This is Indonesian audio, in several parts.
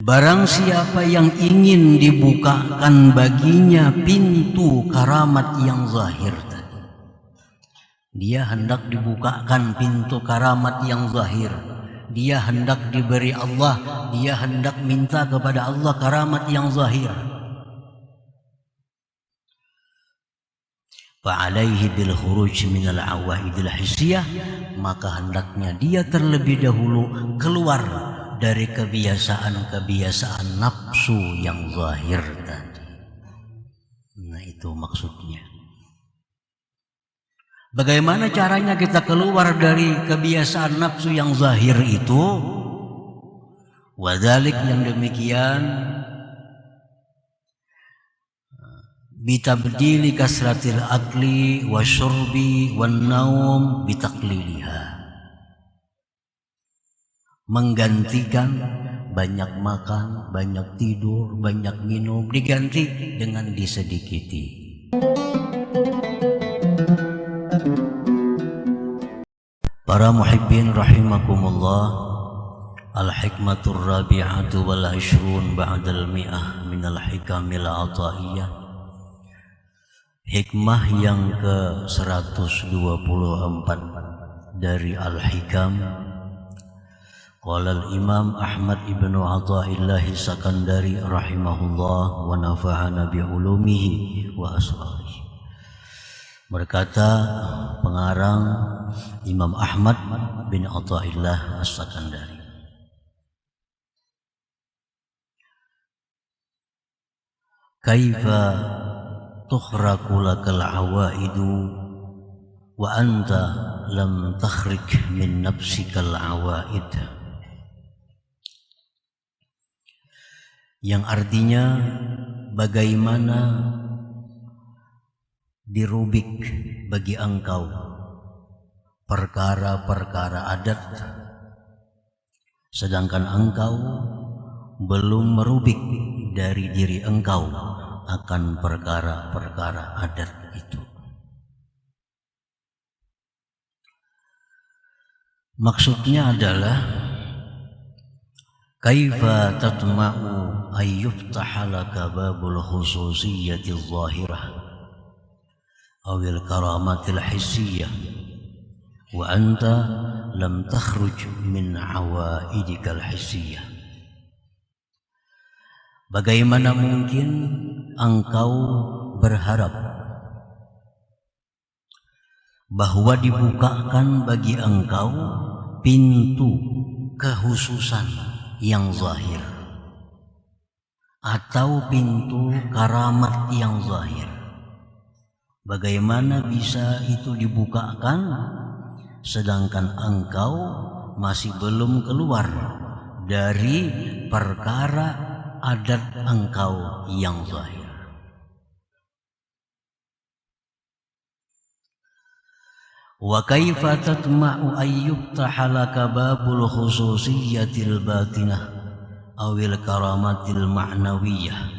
Barang siapa yang ingin dibukakan baginya pintu karamat yang zahir tadi, dia hendak dibukakan pintu karamat yang zahir. Dia hendak diberi Allah, dia hendak minta kepada Allah karamat yang zahir. Fa'alaihi bil khuruj minal awaidil hissiyah, maka hendaknya dia terlebih dahulu keluar dari kebiasaan-kebiasaan nafsu yang zahir tadi. Nah, itu maksudnya. Bagaimana caranya kita keluar dari kebiasaan nafsu yang zahir itu? Wadhalik, yang demikian, bitabdili kasratil akli wa syurbi wan naum bitakliliha, menggantikan banyak makan, banyak tidur, banyak minum, diganti dengan disedikiti. Para muhibbin rahimakumullah, al-hikmatur rabi'atu wal 'ishrun ba'dal mi'ah minal hikamil ataiyah. Hikmah yang ke-124 dari Al-Hikam. Qala al-Imam Ahmad ibnu Athaillah Sakandari rahimahullah wa nafa'ana bi ulumihi wa asrarihi. Berkata pengarang Imam Ahmad bin Athaillah As-Sakandari, kaifa tukhraqu lakal awaidu wa anta lam takhrik min nafsikal awaid, yang artinya bagaimana dirubik bagi engkau perkara-perkara adat, sedangkan engkau belum merubik dari diri engkau akan perkara-perkara adat itu. Maksudnya adalah kaifa tatma'u ayyuftaha laka babul khususiyyati adh-dhahirah awil karamatil hissiyah wa anta lam takhruj min awaidikal hissiyah. Bagaimana mungkin engkau berharap bahwa dibukakan bagi engkau pintu kehususan yang zahir atau pintu karamat yang zahir? Bagaimana bisa itu dibukakan sedangkan engkau masih belum keluar dari perkara adat engkau yang zahir? Wa kaifa tatma'u ayyuftaha laka babul khususiyyatil batinah awil karamatil ma'nawiyah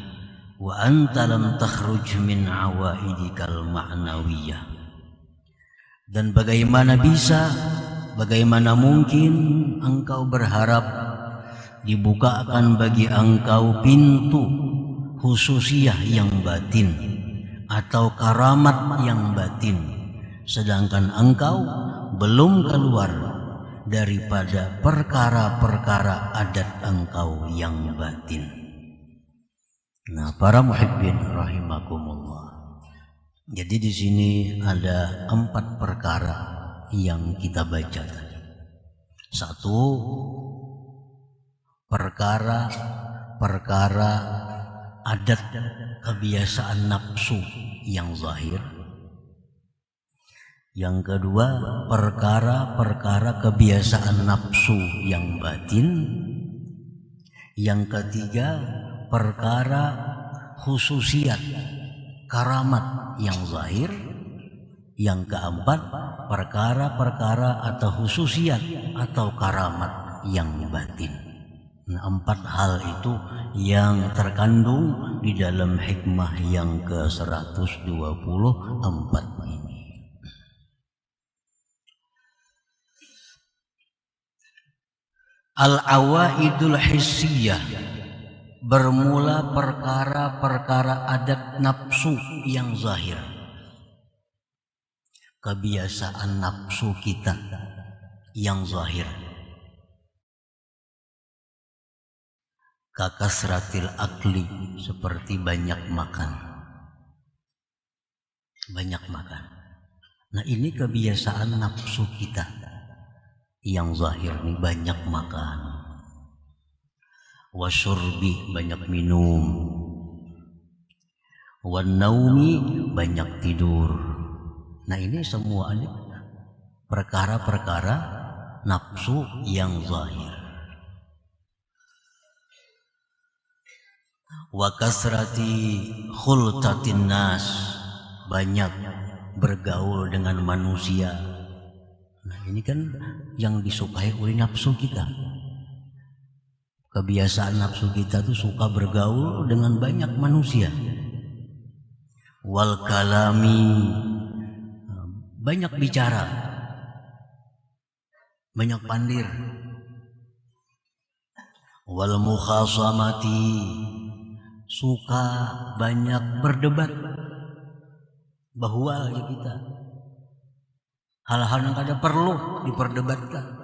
wa anta lam takhruj min awaidikal ma'nawiyah. Dan bagaimana mungkin engkau berharap dibukakan bagi engkau pintu khususiyah yang batin atau karamat yang batin, sedangkan engkau belum keluar daripada perkara-perkara adat engkau yang batin. Nah, para muhibbin rahimakumullah, jadi di sini ada 4 perkara yang kita baca tadi. 1, perkara adat kebiasaan nafsu yang zahir. Yang kedua, perkara kebiasaan nafsu yang batin. Yang ketiga, perkara khususiat karamat yang zahir. Yang keempat, perkara atau khususiat atau karamat yang batin. Nah, 4 hal itu yang terkandung di dalam hikmah yang ke-124 ini. Al-awaidul hissiyah bermula perkara-perkara adat nafsu yang zahir. Kebiasaan nafsu kita yang zahir. Kakasratil akli, seperti banyak makan. Banyak makan. Nah, ini kebiasaan nafsu kita yang zahir nih, banyak makan. Wasyurbi, banyak minum. Wanaumi, banyak tidur. Nah, ini semua ini perkara-perkara nafsu yang zahir. Wa kasrati khultatin nas, banyak bergaul dengan manusia. Nah, ini kan yang disukai oleh nafsu kita. Kebiasaan nafsu kita tuh suka bergaul dengan banyak manusia. Wal kalami, banyak bicara, banyak pandir. Wal mukhasamati, suka banyak berdebat, bahwa ya kita hal-hal yang kada perlu diperdebatkan.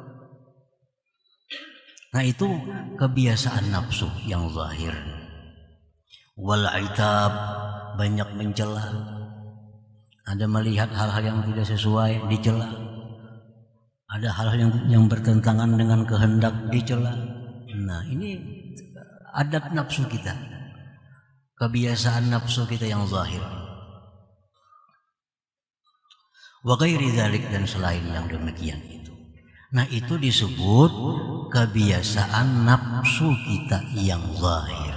Nah, itu kebiasaan nafsu yang zahir. Wal itab, banyak mencela. Ada melihat hal-hal yang tidak sesuai, dicela. Ada hal-hal yang bertentangan dengan kehendak, dicela. Nah, ini adat nafsu kita, kebiasaan nafsu kita yang zahir. Wa ghairi dzalik, dan selain yang demikian itu. Nah, itu disebut kebiasaan nafsu kita yang zahir.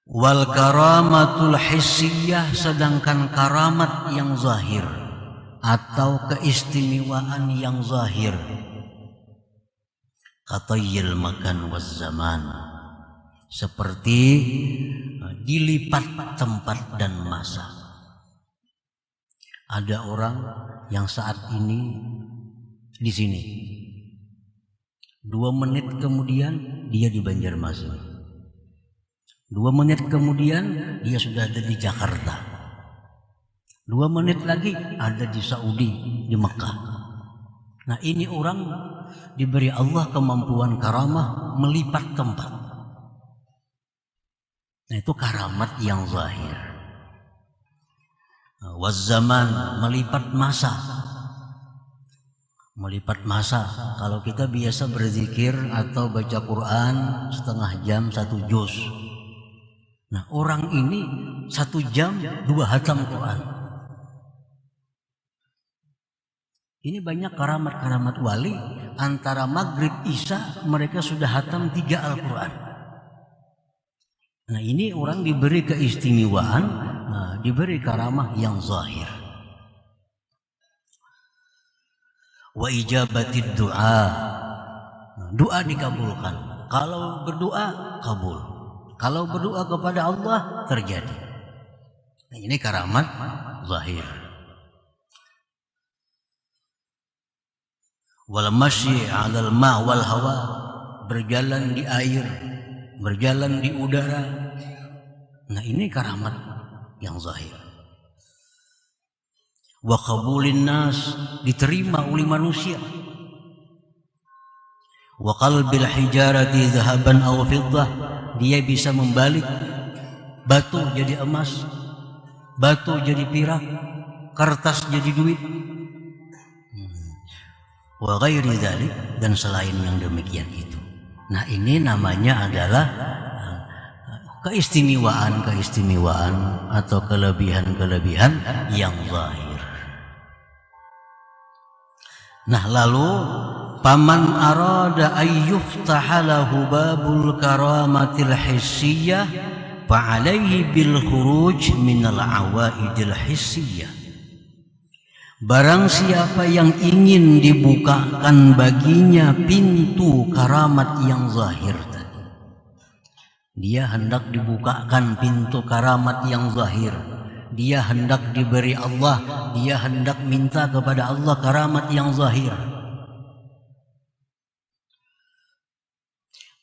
Wal karamatul hissiyah, sedangkan karamat yang zahir atau keistimewaan yang zahir, qatayyil makan waz zaman, seperti dilipat tempat dan masa. Ada orang yang saat ini di sini, 2 menit kemudian dia di Banjarmasin, 2 menit kemudian dia sudah ada di Jakarta, 2 menit lagi ada di Saudi, di Mekah. Nah, ini orang diberi Allah kemampuan karamah melipat tempat. Nah, itu karamat yang zahir. Wazzaman, melipat masa. Melipat masa. Kalau kita biasa berzikir atau baca Quran setengah jam 1 juz. Nah, orang ini 1 jam 2 hatam Quran. Ini banyak karamat-karamat wali, antara maghrib isya mereka sudah hatam 3 Al-Quran. Nah, ini orang diberi keistimewaan, diberi karamah yang zahir. Wa ijabatid du'a, doa dikabulkan. Kalau berdoa kabul, kalau berdoa kepada Allah terjadi. Nah, ini karamat zahir. Wal masyi 'alal ma' wal hawa, berjalan di air, berjalan di udara. Nah, ini karamat yang zahir. Wa qabulin nas, diterima oleh manusia. Wa qalbil hijarati dhahaban aw fiddah, dia bisa membalik batu jadi emas, batu jadi perak, kertas jadi duit. Wa ghairi dzalik, dan selain yang demikian itu. Nah, ini namanya adalah keistimewaan atau kelebihan yang zahir. Nah, lalu paman arada ayyuftaha lahu babul karamatil hissiyah fa alaihi bil khuruj minal awaidil hissiyah. Barang siapa yang ingin dibukakan baginya pintu karamat yang zahir tadi, dia hendak dibukakan pintu karamat yang zahir, dia hendak diberi Allah, dia hendak minta kepada Allah karamat yang zahir.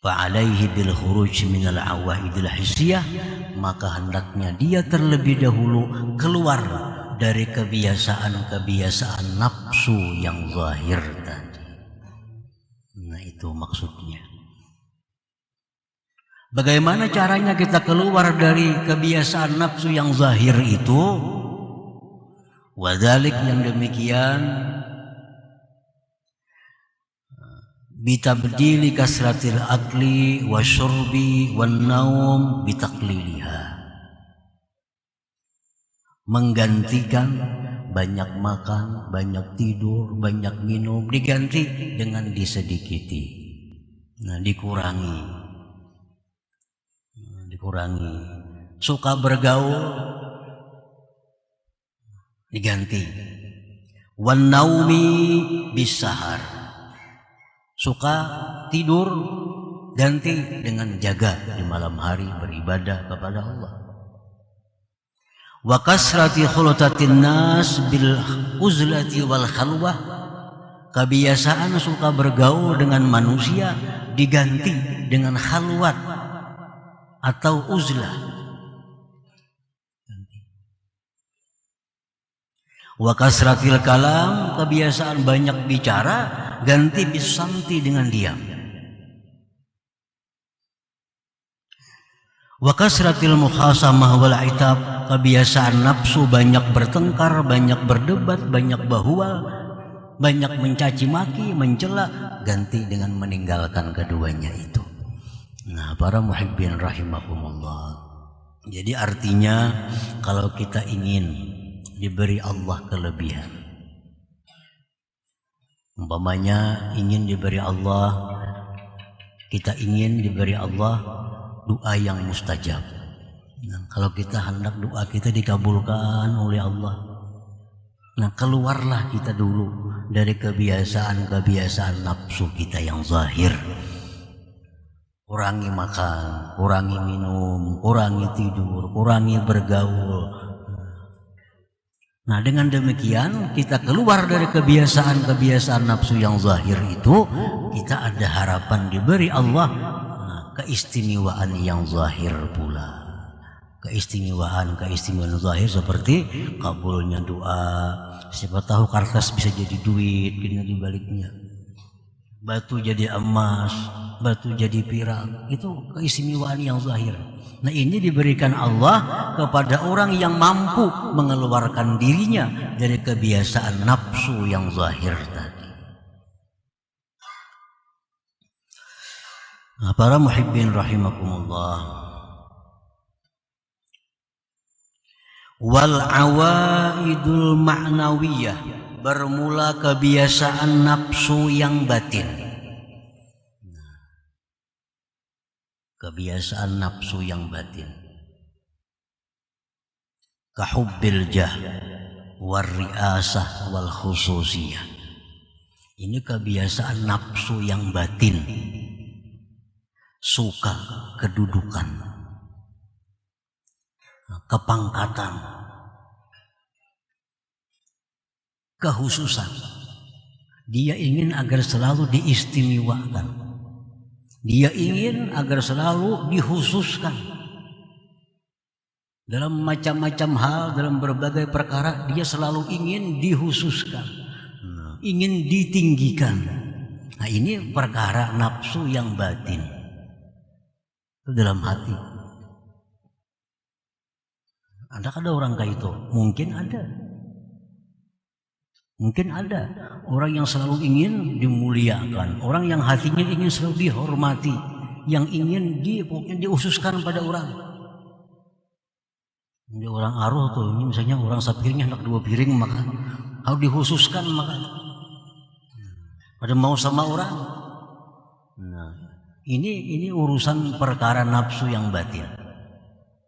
fa'alaihi bil khuruj minal awaidil hissiyah, maka hendaknya dia terlebih dahulu keluar dari kebiasaan-kebiasaan nafsu yang zahir tadi. Nah, itu maksudnya. Bagaimana caranya kita keluar dari kebiasaan nafsu yang zahir itu? Wadhalik, yang demikian, bitabdili kasratil akli wa syurbi wan naum bitakliliha, menggantikan banyak makan, banyak tidur, banyak minum, diganti dengan disedikiti. Nah, dikurangi. Suka bergaul, diganti. Wan naumi bisahar, suka tidur, ganti dengan jaga di malam hari beribadah kepada Allah. Wa kasrati khulutatin nas bil uzlati wal khalwah, kebiasaan suka bergaul dengan manusia diganti dengan khalwat atau uzlah. Wa kasratil kalam, kebiasaan banyak bicara, ganti bisamti dengan diam. Wa kasratil mukhasamah wal itab, kebiasaan nafsu banyak bertengkar, banyak berdebat, banyak bahwal, banyak mencaci maki, mencela, ganti dengan meninggalkan keduanya itu. Nah, para muhibbin rahimakumullah. Jadi artinya, kalau kita ingin diberi Allah kelebihan, umpamanya ingin diberi Allah, kita ingin diberi Allah doa yang mustajab. Nah, kalau kita hendak doa kita dikabulkan oleh Allah, nah keluarlah kita dulu dari kebiasaan-kebiasaan nafsu kita yang zahir. Kurangi makan, kurangi minum, kurangi tidur, kurangi bergaul. Nah, dengan demikian kita keluar dari kebiasaan-kebiasaan nafsu yang zahir itu, kita ada harapan diberi Allah keistimewaan yang zahir pula. Keistimewaan zahir seperti kabulnya doa. Siapa tahu kertas bisa jadi duit, gini di baliknya. Batu jadi emas, batu jadi perak, itu keistimewaan yang zahir. Nah, ini diberikan Allah kepada orang yang mampu mengeluarkan dirinya dari kebiasaan nafsu yang zahir tadi. Nah, para muhibbin rahimakumullah, wal awaidul ma'nawiyah, bermula kebiasaan nafsu yang batin. Kebiasaan nafsu yang batin, kahubbil jah war riasah wal khususiyah. Ini kebiasaan nafsu yang batin, suka kedudukan, kepangkatan, kehususan. Dia ingin agar selalu diistimewakan. Dia ingin agar selalu dikhususkan. Dalam macam-macam hal, dalam berbagai perkara, dia selalu ingin dikhususkan, ingin ditinggikan. Nah, ini perkara nafsu yang batin. Itu dalam hati. Ada orang kayak itu? Mungkin ada. Mungkin ada orang yang selalu ingin dimuliakan, orang yang hatinya ingin selalu dihormati, yang ingin pokoknya diususkan pada orang. Ini orang aruh tuh, ini misalnya orang sepiringnya hendak 2 piring maka harus dikhususkan, maka pada mau sama orang. Nah, ini urusan perkara nafsu yang batin,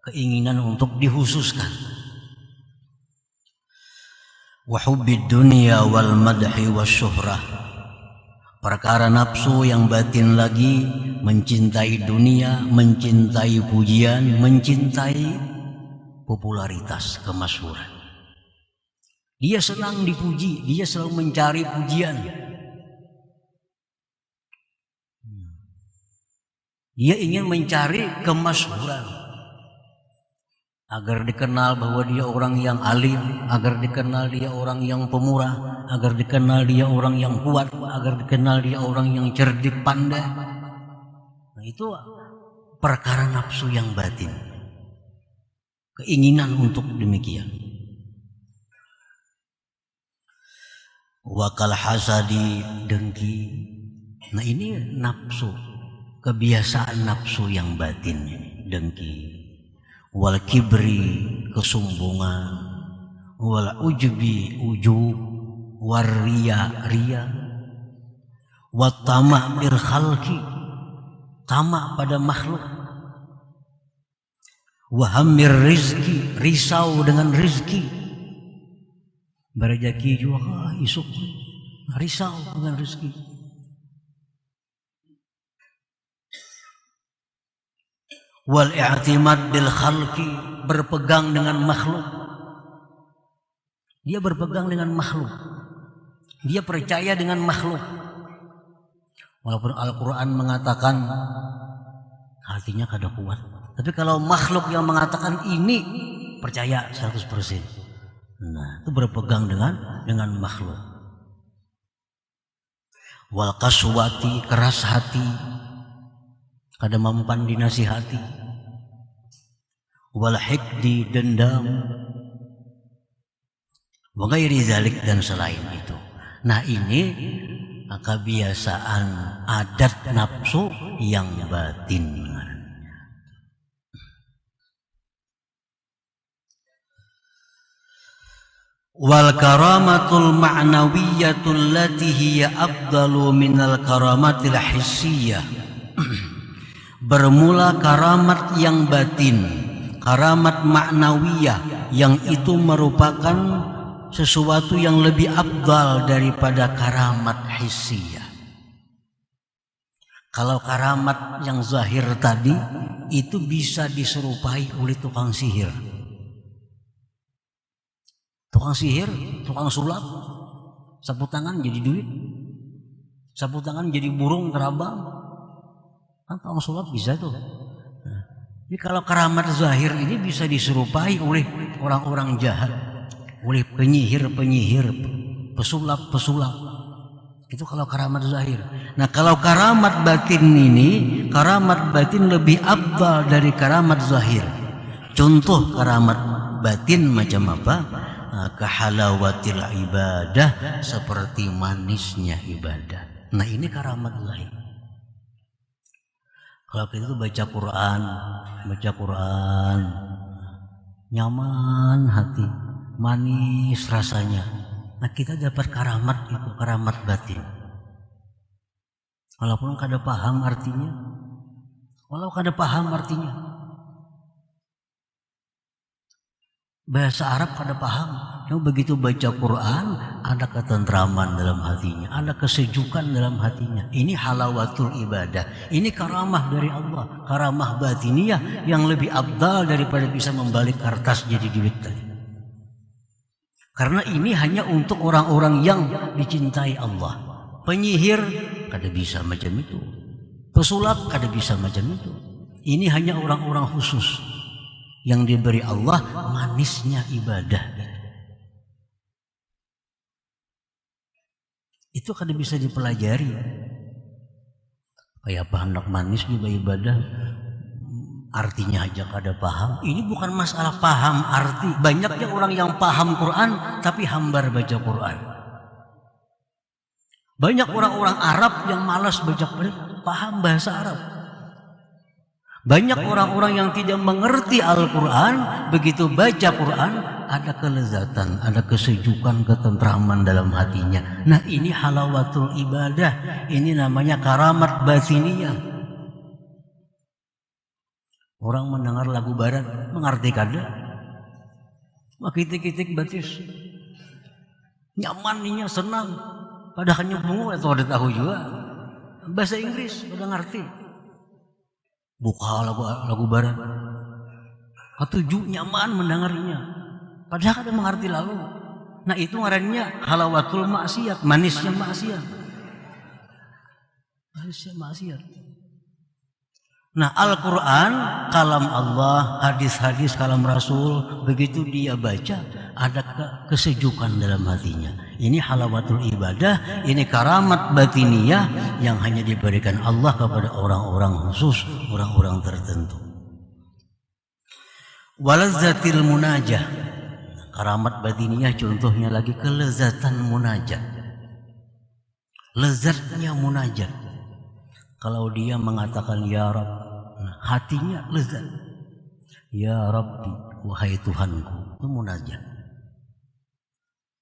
keinginan untuk dikhususkan. Wa hubbid dunya wal madhi wasyuhrah, perkara nafsu yang batin lagi, mencintai dunia, mencintai pujian, mencintai popularitas, kemasyhuran. Dia senang dipuji, dia selalu mencari pujian. Dia ingin mencari kemasyhuran agar dikenal bahwa dia orang yang alim, agar dikenal dia orang yang pemurah, agar dikenal dia orang yang kuat, agar dikenal dia orang yang cerdik pandai. Nah, itu perkara nafsu yang batin, keinginan untuk demikian. Wakal hasadi, dengki. Nah, ini nafsu, kebiasaan nafsu yang batin, dengki. Wal kibri, kesombongan. Wal ujbi, ujub. War riya, riya. Wat tama' bil khalqi, tamak pada makhluk. Wahamir rizki, risau dengan rizki. Berajaki juga isuk, risau dengan rizki. Wal i'timad bil khalqi, berpegang dengan makhluk. Dia berpegang dengan makhluk, dia percaya dengan makhluk. Walaupun Al-Quran mengatakan hatinya kada kuat, tapi kalau makhluk yang mengatakan ini, percaya 100%. Nah, itu berpegang dengan makhluk. Wal kaswati, keras hati, kada mempan dinasihati. Wal hikdi, dendam. Wa ghairi zalik, dan selain itu. Nah, ini kebiasaan adat nafsu yang batin. Wal karamatul ma'nawiyatul lati hiya afdalu minal karamatil hissiyah. Bermula karamat yang batin, karamat ma'nawiyah, yang itu merupakan sesuatu yang lebih afdal daripada karamat hissiyah. Kalau karamat yang zahir tadi itu bisa diserupai oleh tukang sihir. Tukang sihir, tukang sulap, sapu tangan jadi duit, sapu tangan jadi burung terbang. Kan tukang sulap bisa tuh. Nah, jadi kalau karamat zahir ini bisa diserupai oleh orang-orang jahat, oleh penyihir-penyihir, pesulap-pesulap. Itu kalau karamat zahir. Nah, kalau karamat batin ini, karamat batin lebih afdal dari karamat zahir. Contoh karamat batin macam apa? Kahalawatil ibadah, seperti manisnya ibadah. Nah, ini karamat zahir. Kalau kita itu baca Quran, nyaman hati, manis rasanya. Nah, kita dapat karamat itu, karamat batin. Walaupun kada paham artinya, bahasa Arab kada paham. Yang begitu baca Quran, ada ketentraman dalam hatinya, ada kesejukan dalam hatinya. Ini halawatul ibadah. Ini karamah dari Allah, karamah batiniyah yang lebih afdal daripada bisa membalik kertas jadi duit tadi. Karena ini hanya untuk orang-orang yang dicintai Allah. Penyihir kada bisa macam itu, pesulap kada bisa macam itu. Ini hanya orang-orang khusus yang diberi Allah manisnya ibadah. Itu kada bisa dipelajari. Kayak apa hendak manis juga ibadah, artinya aja kada paham. Ini bukan masalah paham arti. Banyaknya orang yang paham Quran tapi hambar baca Quran. Banyak orang-orang Arab yang malas baca Quran, paham bahasa Arab. Banyak orang-orang yang tidak mengerti Al-Quran, begitu baca Quran ada kelezatan, ada kesejukan, ketentraman dalam hatinya. Nah, ini halawatul ibadah, ini namanya karamat batiniyah. Orang mendengar lagu barat mengerti kada? Makitik-kitik batis, nyaman, senang. Padahal nyebungu atau ada tahu juga bahasa Inggris udah ngerti. Buka lagu barat, ketujuh nyaman mendengarnya, padahal ada mengerti lagu. Nah, itu ngarannya halawatul maksiat, manisnya maksiat. Nah, Al-Quran, kalam Allah, hadis-hadis kalam Rasul, begitu dia baca, ada kesejukan dalam hatinya. Ini halawatul ibadah, ini karamat batiniyah yang hanya diberikan Allah kepada orang-orang khusus, orang-orang tertentu. Walazzatil munajah, karamat batiniyah contohnya lagi kelezatan munajat. Lezatnya munajat. Kalau dia mengatakan ya Rabb, nah, hatinya lezat. Ya Rabbi, wahai Tuhanku, itu munajat.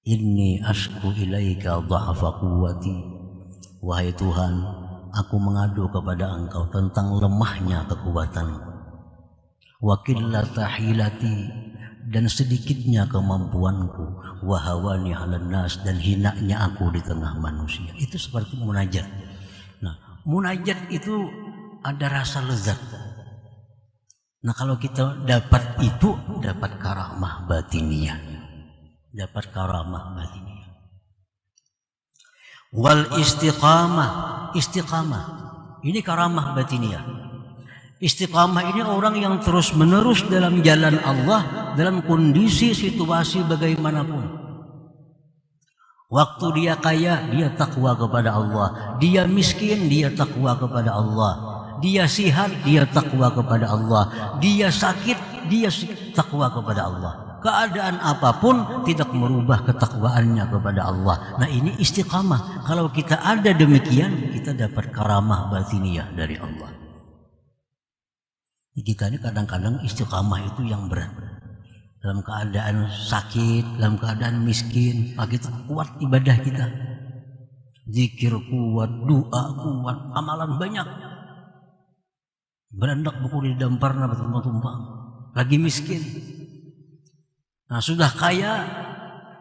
Inni ashku ilaika dha'fa quwwati. Wahai Tuhan, aku mengadu kepada Engkau tentang lemahnya kekuatanku. Wa qillata hilati, dan sedikitnya kemampuanku. Wa hawani 'alan nas, dan hinanya aku di tengah manusia. Itu seperti munajat. Nah, munajat itu ada rasa lezat. Nah, kalau kita dapat itu, dapat karamah batiniyah. Dapat karamah batiniyah. Wal istiqamah, istiqamah. Ini karamah batiniyah. Istiqamah ini orang yang terus menerus dalam jalan Allah dalam kondisi situasi bagaimanapun. Waktu dia kaya, dia takwa kepada Allah. Dia miskin, dia takwa kepada Allah. Dia sihat, dia takwa kepada Allah. Dia sakit, dia takwa kepada Allah. Keadaan apapun tidak merubah ketakwaannya kepada Allah. Nah, ini istiqamah. Kalau kita ada demikian, kita dapat karamah batiniyah dari Allah. Kita ini kadang-kadang istiqamah itu yang berat. Dalam keadaan sakit, dalam keadaan miskin, kita kuat ibadah kita. Zikir kuat, doa kuat, amalan banyak. Berandak buku di damparna bertumpang-tumpang. Lagi miskin. Nah, sudah kaya,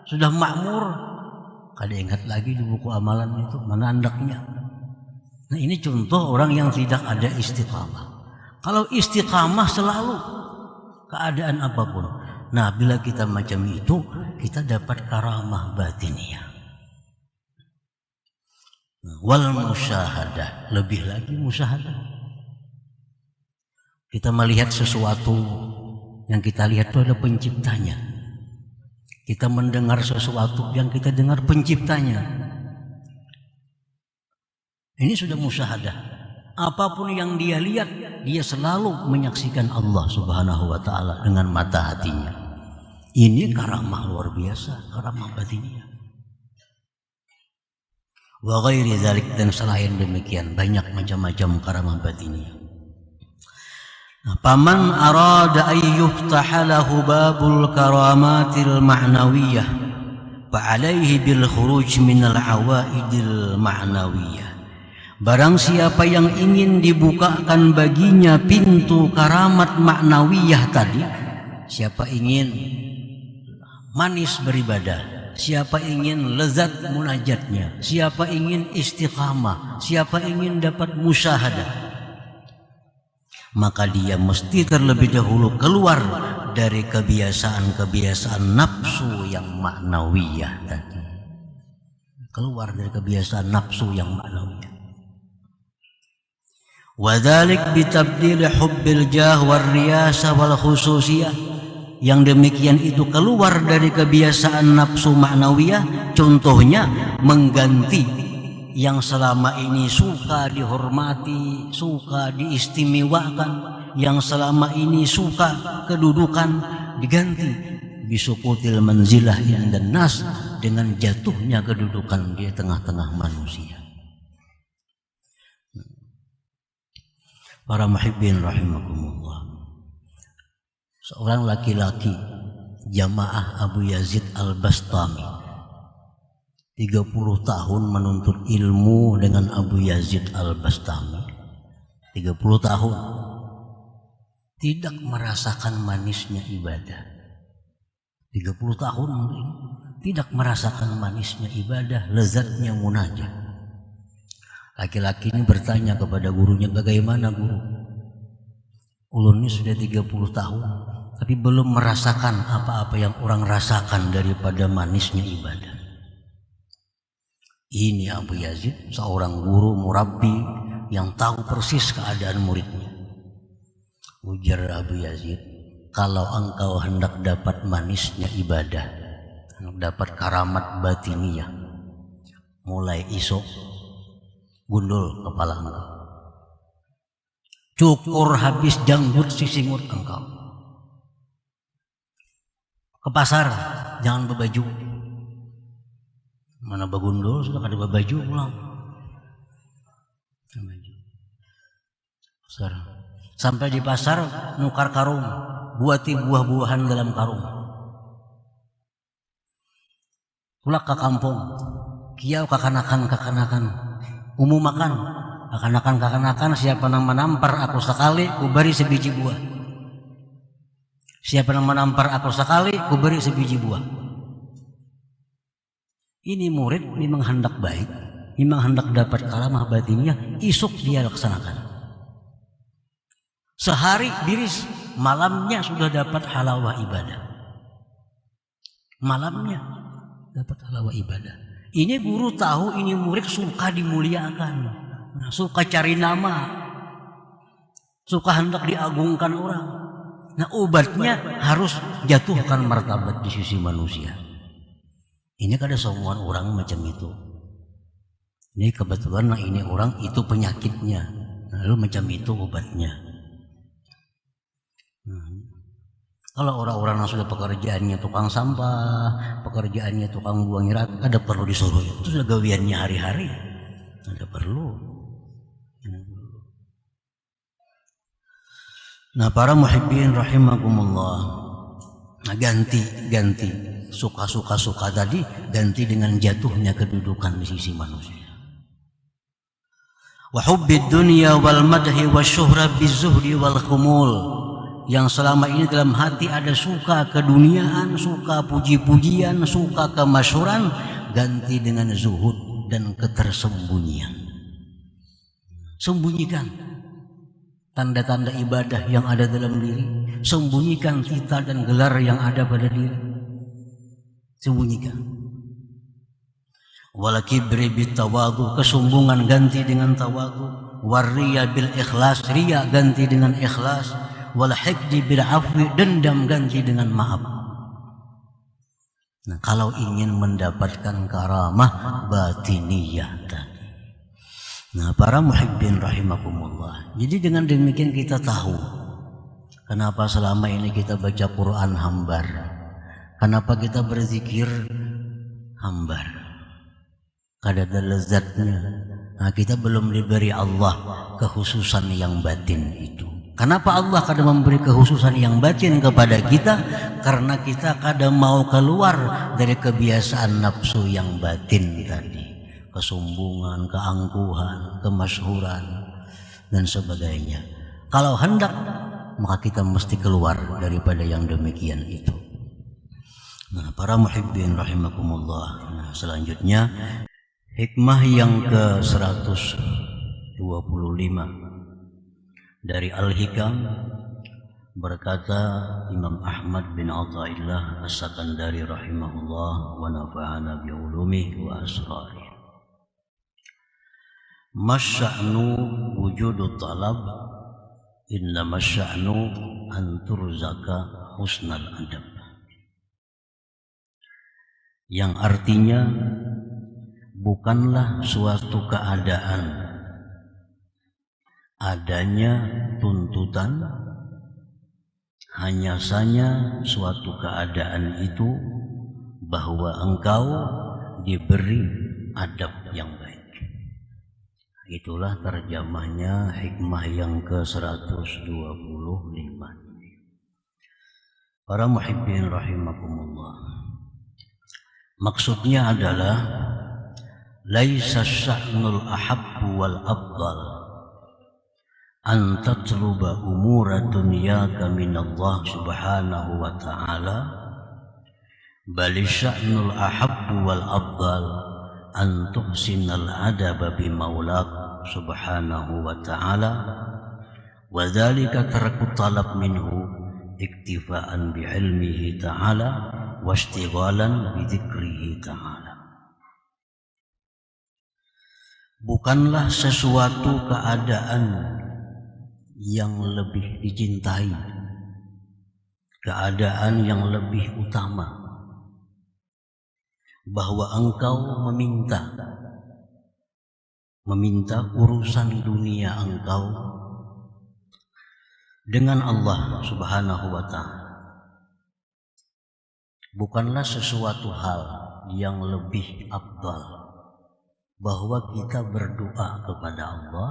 sudah makmur, kada ingat lagi di buku amalan itu, mana andaknya. Nah, ini contoh orang yang tidak ada istiqamah. Kalau istiqamah selalu, keadaan apapun. Nah, bila kita macam itu, kita dapat karamah batiniyah. Wal musyahadah, lebih lagi musyahadah. Kita melihat sesuatu, yang kita lihat itu ada penciptanya. Kita mendengar sesuatu, yang kita dengar penciptanya. Ini sudah musyahadah. Apapun yang dia lihat, dia selalu menyaksikan Allah Subhanahu wa ta'ala dengan mata hatinya. Ini karamah luar biasa, karamah batiniyah. Wa ghairi dzalik, dan selain demikian banyak macam-macam karamah batiniyah. Paman arada ay yuftaha lahu babul karamatil ma'nawiyah fa alaihi bil khuruj minal awaidil ma'nawiyah. Barang siapa yang ingin dibukakan baginya pintu karamat maknawiyah tadi, siapa ingin manis beribadah, siapa ingin lezat munajatnya, siapa ingin istiqamah, siapa ingin dapat musyahadah, maka dia mesti terlebih dahulu keluar dari kebiasaan-kebiasaan nafsu yang maknawiyah tadi. Keluar dari kebiasaan nafsu yang maknawiyah. Wadzalik bitabdil hubbil jah war riyasa wal khususiyah. Yang demikian itu keluar dari kebiasaan nafsu maknawiyah, contohnya mengganti yang selama ini suka dihormati, suka diistimewakan, yang selama ini suka kedudukan, diganti bisukutil manzilah indan nas, dengan jatuhnya kedudukan di tengah-tengah manusia. Para muhibbin rahimakumullah, seorang laki-laki jamaah Abu Yazid Al-Bastami 30 tahun menuntut ilmu dengan Abu Yazid Al-Bastami. 30 tahun tidak merasakan manisnya ibadah. 30 tahun tidak merasakan manisnya ibadah, lezatnya munajat. Laki-laki ini bertanya kepada gurunya, bagaimana guru? Ulun ini sudah 30 tahun tapi belum merasakan apa-apa yang orang rasakan daripada manisnya ibadah. Ini Abu Yazid, seorang guru murabbi yang tahu persis keadaan muridnya. Ujar Abu Yazid, kalau engkau hendak dapat manisnya ibadah, dapat karamat batiniyah, mulai esok gundul kepala engkau, cukur habis janggut sisingut engkau, ke pasar jangan berbaju, mana bagundul sudah kada berbaju pulang, pasar. Sampai di pasar nukar karung, buati buah-buahan dalam karung. Pulak ke kampung, kiau kakanakan, umum makan, kakanakan, siapa yang menampar aku sekali, kuberi sebiji buah. Siapa yang menampar aku sekali, kuberi sebiji buah. Ini murid memang hendak baik, memang hendak dapat karamah batinnya, isuk dia laksanakan. Sehari biris, malamnya sudah dapat halawah ibadah. Malamnya dapat halawah ibadah. Ini guru tahu ini murid suka dimuliakan, suka cari nama, suka hendak diagungkan orang. Nah, obatnya harus jatuhkan martabat di sisi manusia. Ini kada semua orang macam itu. Ini kebetulan ini orang itu penyakitnya, lalu macam itu obatnya. Kalau orang-orang yang sudah pekerjaannya tukang sampah, pekerjaannya tukang buang irat, ada perlu disuruh itu sudah gawiannya hari-hari, ada perlu. Nah, para muhibbin rahimakumullah, nah, ganti suka tadi, ganti dengan jatuhnya kedudukan di sisi manusia. Wa hubbid dunya wal madhi wasyuhra bizuhdi wal khumul. Yang selama ini dalam hati ada suka keduniaan, suka puji-pujian, suka kemasyhuran, ganti dengan zuhud dan ketersembunyian. Sembunyikan tanda-tanda ibadah yang ada dalam diri, sembunyikan titel dan gelar yang ada pada diri, sembunyikan. Wal kibri bit tawadhu, kesombongan ganti dengan tawadhu. Wariya bil ikhlas, riya ganti dengan ikhlas. Wal hikdi bil afwi, dendam ganti dengan maaf. Nah, kalau ingin mendapatkan karamah batiniyah tadi. Nah, para muhibbin rahimakumullah. Jadi dengan demikian kita tahu kenapa selama ini kita baca Quran hambar. Kenapa kita berzikir hambar. Kada ada lezatnya. Nah, kita belum diberi Allah kekhususan yang batin itu. Kenapa Allah kadang memberi kekhususan yang batin kepada kita? Karena kita kadang mau keluar dari kebiasaan nafsu yang batin tadi, kesombongan, keangkuhan, kemasyhuran dan sebagainya. Kalau hendak, maka kita mesti keluar daripada yang demikian itu. Nah, para muhibbin rahimakumullah. Nah, selanjutnya hikmah yang ke-125 dari Al-Hikam, berkata Imam Ahmad bin Athaillah As-Sakandari rahimahullah wa nafa'ana bi ulumihi wa asrarih. Masya'nu wujudu talab, inna masya'nu an turzaka husnal adab. Yang artinya bukanlah suatu keadaan adanya tuntutan, hanya saja suatu keadaan itu bahwa engkau diberi adab yang baik. Itulah terjemahnya hikmah yang ke-125. Para muhibbin rahimakumullah, maksudnya adalah laisa sya'nul ahabbu wal afdal an tatluba umura dunyaka minallah subhanahu wa ta'ala, bal sya'nul ahabbu wal afdal an tuhsinal adaba bi maulak subhanahu wa ta'ala, wa dhalika tarku talab minhu iktifaan bi ilmihi ta'ala wa ishtighalan bi dzikrihi ta'ala. Bukanlah sesuatu keadaan yang lebih dicintai, keadaan yang lebih utama, bahwa engkau meminta urusan dunia engkau dengan Allah Subhanahu wa Ta'ala, bukanlah sesuatu hal yang lebih afdal bahwa kita berdoa kepada Allah,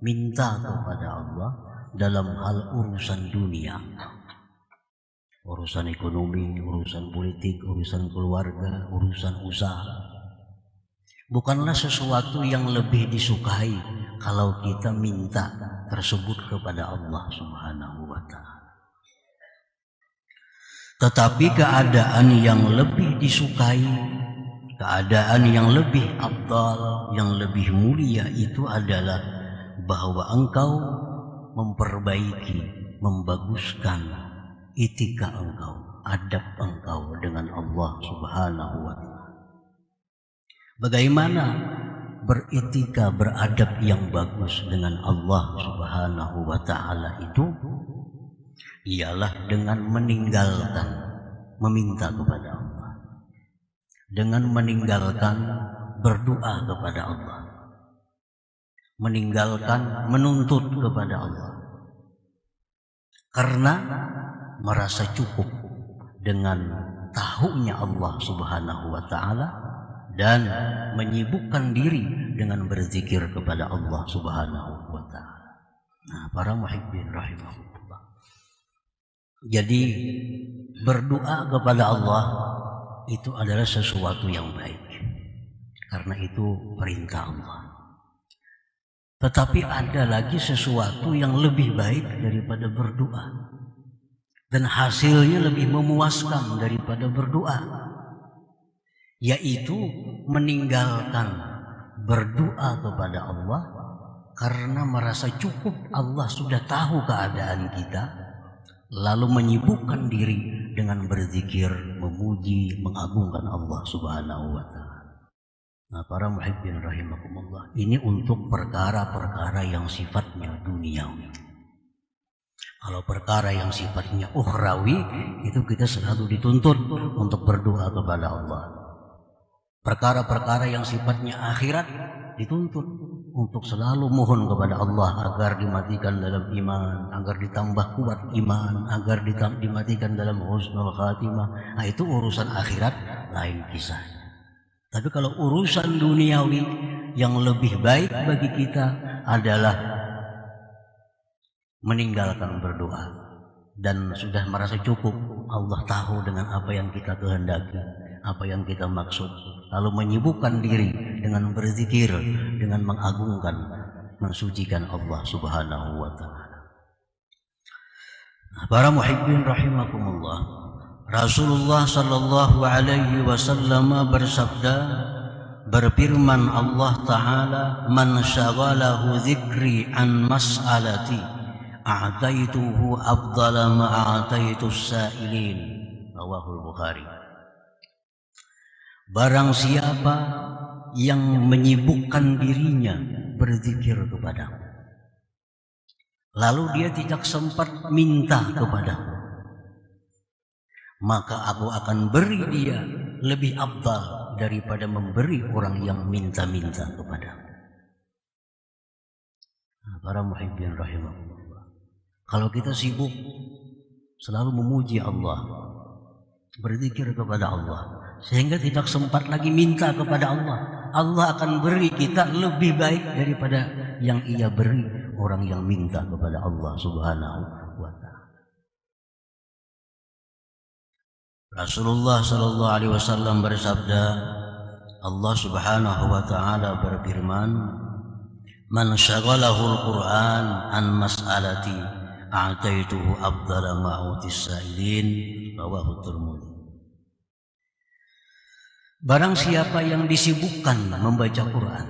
minta kepada Allah dalam hal urusan dunia, urusan ekonomi, urusan politik, urusan keluarga, urusan usaha. Bukanlah sesuatu yang lebih disukai kalau kita minta tersebut kepada Allah Subhanahu wa Ta'ala. Tetapi keadaan yang lebih disukai, keadaan yang lebih afdal, yang lebih mulia itu adalah bahwa engkau memperbaiki, membaguskan etika engkau, adab engkau dengan Allah Subhanahu wa Ta'ala. Bagaimana beretika, beradab yang bagus dengan Allah Subhanahu wa Ta'ala itu ialah dengan meninggalkan meminta kepada Allah, dengan meninggalkan berdoa kepada Allah, meninggalkan menuntut kepada Allah, karena merasa cukup dengan tahunya Allah Subhanahu wa Ta'ala dan menyibukkan diri dengan berzikir kepada Allah Subhanahu wa Ta'ala. Nah, para muhibbin rahimahullah, jadi berdoa kepada Allah itu adalah sesuatu yang baik, karena itu perintah Allah. Tetapi ada lagi sesuatu yang lebih baik daripada berdoa, dan hasilnya lebih memuaskan daripada berdoa, yaitu meninggalkan berdoa kepada Allah karena merasa cukup Allah sudah tahu keadaan kita, lalu menyibukkan diri dengan berzikir, memuji, mengagungkan Allah Subhanahu wa Ta'ala. Nah, para muhibbin rahimakumullah, ini untuk perkara-perkara yang sifatnya duniawi. Kalau perkara yang sifatnya ukhrawi, itu kita selalu dituntut untuk berdoa kepada Allah. Perkara-perkara yang sifatnya akhirat dituntut untuk selalu mohon kepada Allah agar dimatikan dalam iman, agar ditambah kuat iman, agar dimatikan dalam husnul khatimah. Nah, itu urusan akhirat lain kisah. Tapi kalau urusan duniawi, yang lebih baik bagi kita adalah meninggalkan berdoa dan sudah merasa cukup. Allah tahu dengan apa yang kita kehendaki, apa yang kita maksud, lalu menyibukkan diri dengan berzikir, dengan mengagungkan, mensucikan Allah Subhanahu wa Ta'ala. Para muhibbin rahimakumullah, Rasulullah sallallahu alaihi wasallam bersabda, berfirman Allah Ta'ala, man syaghalahu dzikri an mas'alati a'taituhu afdala ma a'taitus sa'ilin. Rawahul Bukhari. Barang siapa yang menyibukkan dirinya berzikir kepadaku, lalu dia tidak sempat minta kepadaku, maka aku akan beri dia lebih afdal daripada memberi orang yang minta-minta kepadaku. Nah, para muhibbin rahimahullah, kalau kita sibuk selalu memuji Allah, berzikir kepada Allah, sehingga tidak sempat lagi minta kepada Allah, Allah akan beri kita lebih baik daripada yang ia beri orang yang minta kepada Allah Subhanahu wa Ta'ala. Rasulullah sallallahu alaihi wasallam bersabda, Allah Subhanahu wa Ta'ala berfirman, man syaghalahu al-Qur'an an mas'alati a'taituhu afdala ma utis sa'ilin. Rawahu Tirmidzi. Barang siapa yang disibukkan membaca Quran,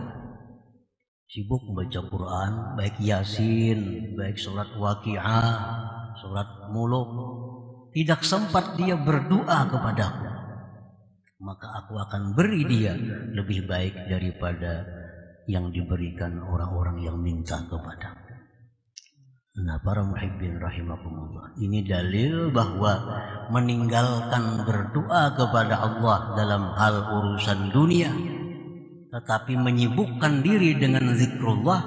sibuk membaca Quran, baik Yasin, baik surat Waqi'ah, surat Muluk, tidak sempat dia berdoa kepadaku, maka aku akan beri dia lebih baik daripada yang diberikan orang-orang yang minta kepadaku. Nah, para muhibbin rahimakumullah, ini dalil bahwa meninggalkan berdoa kepada Allah dalam hal urusan dunia, tetapi menyibukkan diri dengan zikrullah,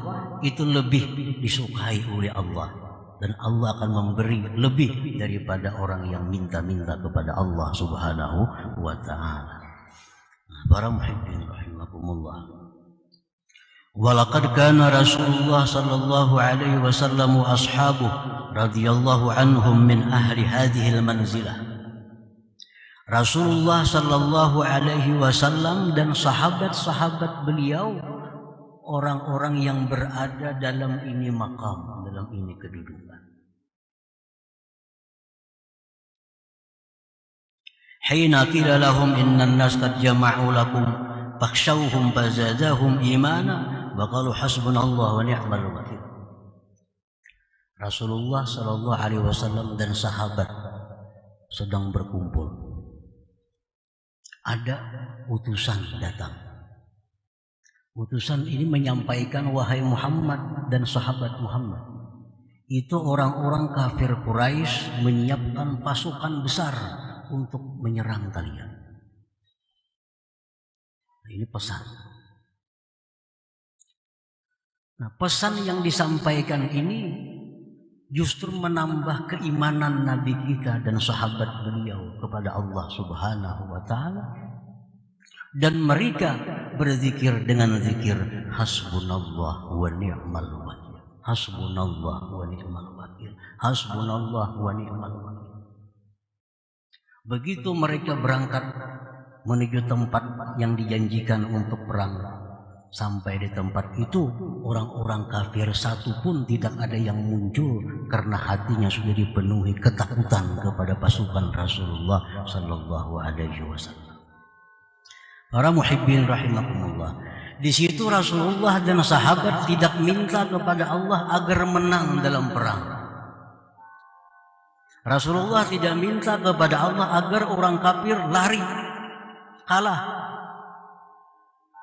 itu lebih disukai oleh Allah, dan Allah akan memberi lebih daripada orang yang minta-minta kepada Allah Subhanahu wa ta'ala. Nah, para muhibbin rahimakumullah, walaqad kana Rasulullah sallallahu alaihi wasallam wa ashabuhu radhiyallahu anhum min ahli hadhihi al-manzilah. Rasulullah sallallahu alaihi wasallam dan sahabat-sahabat beliau orang-orang yang berada dalam ini maqam, dalam ini kedudukan. Hina qila lahum innan nas qad jama'u lakum fakhshawhum fazadahum imana wa qalu hasbunallahu wa ni'mal wakil. Rasulullah sallallahu alaihi wasallam dan sahabat sedang berkumpul. Ada utusan datang. Utusan ini menyampaikan, wahai Muhammad dan sahabat Muhammad, itu orang-orang kafir Quraisy menyiapkan pasukan besar untuk menyerang kalian. Ini pesan. Nah, pesan yang disampaikan ini justru menambah keimanan Nabi kita dan sahabat beliau kepada Allah Subhanahu wa ta'ala. Dan mereka berzikir dengan zikir hasbunallah wa ni'mal wakil. Hasbunallah wa ni'mal wakil. Hasbunallah wa ni'mal wakil. Begitu mereka berangkat menuju tempat yang dijanjikan untuk perang, sampai di tempat itu orang-orang kafir satu pun tidak ada yang muncul karena hatinya sudah dipenuhi ketakutan kepada pasukan Rasulullah sallallahu alaihi wasallam. Para muhibbin rahimakumullah, di situ Rasulullah dan sahabat tidak minta kepada Allah agar menang dalam perang. Rasulullah tidak minta kepada Allah agar orang kafir lari, kalah.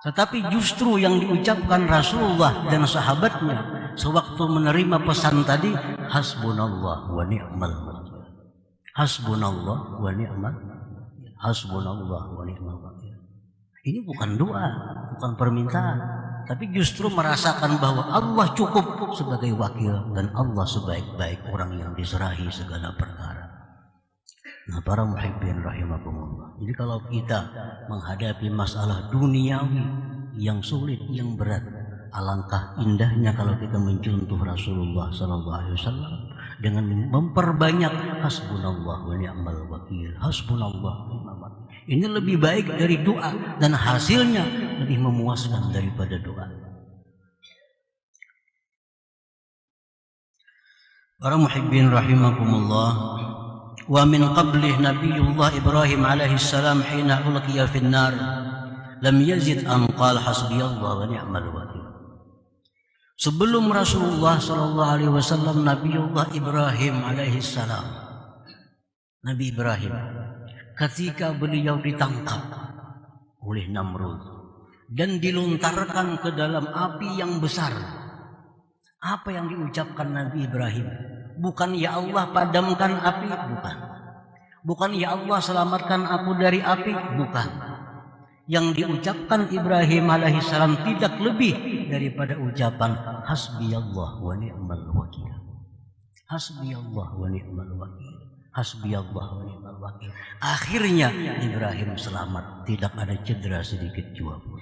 Tetapi justru yang diucapkan Rasulullah dan sahabatnya sewaktu menerima pesan tadi, hasbunallah wa ni'mal wakil. Hasbunallah wa ni'mal wakil. Hasbunallah wa ni'mal wakil. Ini bukan doa, bukan permintaan, tapi justru merasakan bahwa Allah cukup sebagai wakil dan Allah sebaik-baik orang yang diserahi segala perkara. Nah, para muhibbin rahimakumullah, jadi kalau kita menghadapi masalah duniawi yang sulit, yang berat, alangkah indahnya kalau kita mencontoh Rasulullah sallallahu alaihi wasallam dengan memperbanyak hasbunallah wa ni'mal wakil, hasbunallah wa ni'mal wakil. Ini lebih baik dari doa dan hasilnya lebih memuaskan daripada doa. Para muhibbin rahimakumullah, wa min qablih Nabiullah Ibrahim alaihi salam hina ulqiya fin nar lam yazid an qala hasbiyallah wa ni'mal wakil. Sebelum Rasulullah sallallahu alaihi wasallam, Nabiullah Ibrahim alaihi salam, Nabi Ibrahim, ketika beliau ditangkap oleh Namrud dan dilontarkan ke dalam api yang besar, apa yang diucapkan Nabi Ibrahim? Bukan ya Allah padamkan api, bukan. Bukan ya Allah selamatkan aku dari api, bukan. Yang diucapkan Ibrahim alaihissalam tidak lebih daripada ucapan hasbiyallah wa ni'mal wakil. Hasbiyallah wa ni'mal wakil. Hasbiyallah wa ni'mal wakil. Akhirnya Ibrahim selamat, tidak ada cedera sedikit jua pun.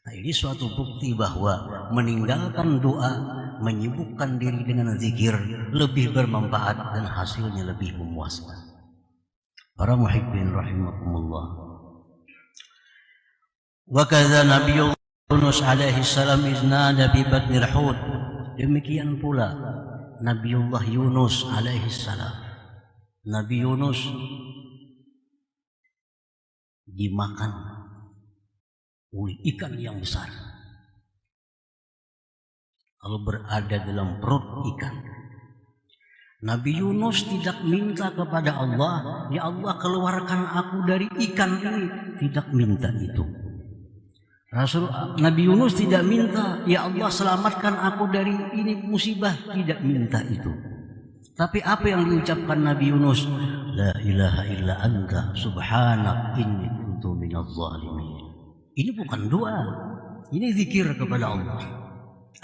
Nah, ini suatu bukti bahwa meninggalkan doa, menyibukkan diri dengan zikir lebih bermanfaat dan hasilnya lebih memuaskan. Para muhibbin rahimakumullah, wa kadza Nabiullah Yunus alaihi salam iznada bi batnil hud. Demikian pula Nabiullah Yunus alaihi salam. Nabi Yunus dimakan oleh ikan yang besar. Kalau berada dalam perut ikan, Nabi Yunus tidak minta kepada Allah, ya Allah keluarkan aku dari ikan ini, tidak minta itu. Rasul Nabi Yunus tidak minta, ya Allah selamatkan aku dari ini musibah, tidak minta itu. Tapi apa yang diucapkan Nabi Yunus? La ilaha illa anta subhanak inni kuntu minadz zalimin. Ini bukan doa, ini zikir kepada Allah.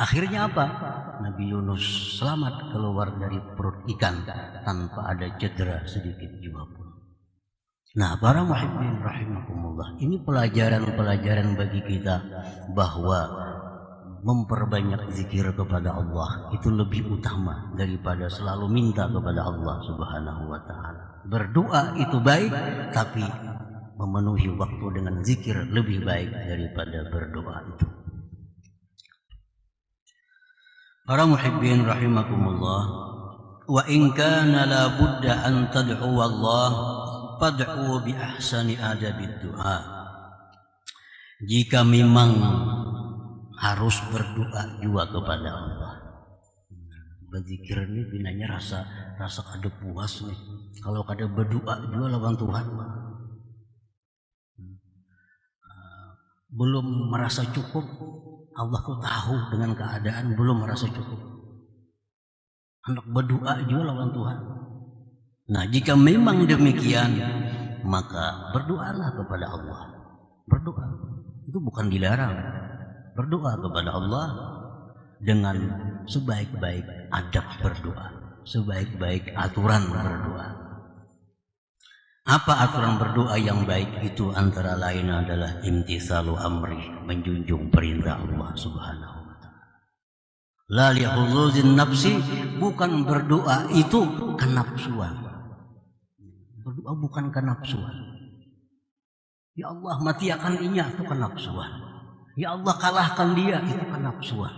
Akhirnya apa? Nabi Yunus selamat keluar dari perut ikan tanpa ada cedera sedikit juga pun. Nah, para muhibbin rahimakumullah, ini pelajaran-pelajaran bagi kita bahwa memperbanyak zikir kepada Allah itu lebih utama daripada selalu minta kepada Allah Subhanahu wa taala. Berdoa itu baik, tapi memenuhi waktu dengan zikir lebih baik daripada berdoa itu. Para muhibbin rahimakumullah, wa in kana la budda an tad'u Allah fad'u bi ahsani adabid du'a. Jika memang harus berdoa juga kepada Allah. Berzikir ini binanya rasa kada puas nih. Kalau kada berdoa juga lawan Tuhan. Belum merasa cukup, Allah tuh tahu dengan keadaan belum merasa cukup. Hendak berdoa juga lawan Tuhan. Nah, jika memang demikian, maka berdoalah kepada Allah. Berdoa itu bukan dilarang. Berdoa kepada Allah dengan sebaik-baik adab berdoa, sebaik-baik aturan berdoa. Apa aturan berdoa yang baik itu? Antara lain adalah imtitsalu amri, menjunjung perintah Allah Subhanahu wa taala. La lihuzuzin nafsi, bukan berdoa itu kenapsuan. Berdoa bukan kenapsuan. Ya Allah matiakan inya, itu kenapsuan. Ya Allah kalahkan dia, itu kenapsuan.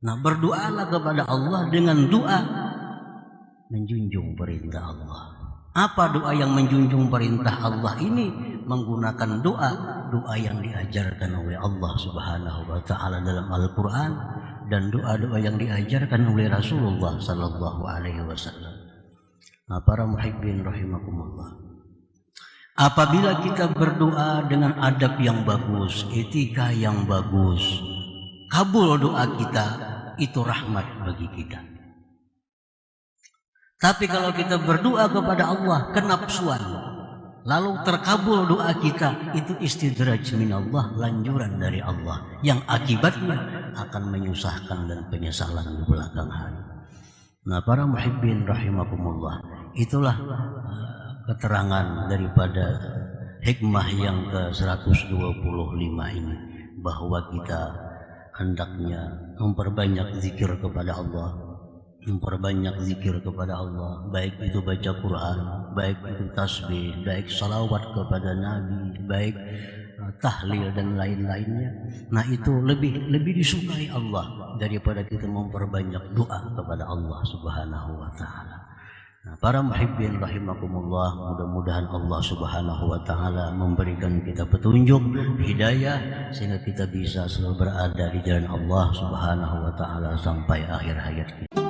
Nah, berdoalah kepada Allah dengan doa menjunjung perintah Allah. Apa doa yang menjunjung perintah Allah ini? Menggunakan doa yang diajarkan oleh Allah Subhanahu wa taala dalam Al-Qur'an dan doa-doa yang diajarkan oleh Rasulullah sallallahu alaihi wasallam. Nah, para muhibbin rahimakumullah, apabila kita berdoa dengan adab yang bagus, etika yang bagus, kabul doa kita, itu rahmat bagi kita. Tapi kalau kita berdoa kepada Allah kenapsuan, lalu terkabul doa kita, itu istidraj minallah, lanjuran dari Allah, yang akibatnya akan menyusahkan dan penyesalan di belakang hari. Nah, para muhibbin rahimakumullah, itulah keterangan daripada hikmah yang ke-125 ini, bahwa kita hendaknya memperbanyak zikir kepada Allah, memperbanyak zikir kepada Allah, baik itu baca Quran, baik itu tasbih, baik salawat kepada Nabi, baik tahlil dan lain-lainnya. Nah, itu lebih disukai Allah daripada kita memperbanyak doa kepada Allah Subhanahu wa taala. Nah, para muhibbin rahimakumullah, mudah-mudahan Allah Subhanahu wa taala memberikan kita petunjuk, hidayah, sehingga kita bisa selalu berada di jalan Allah Subhanahu wa taala sampai akhir hayat kita.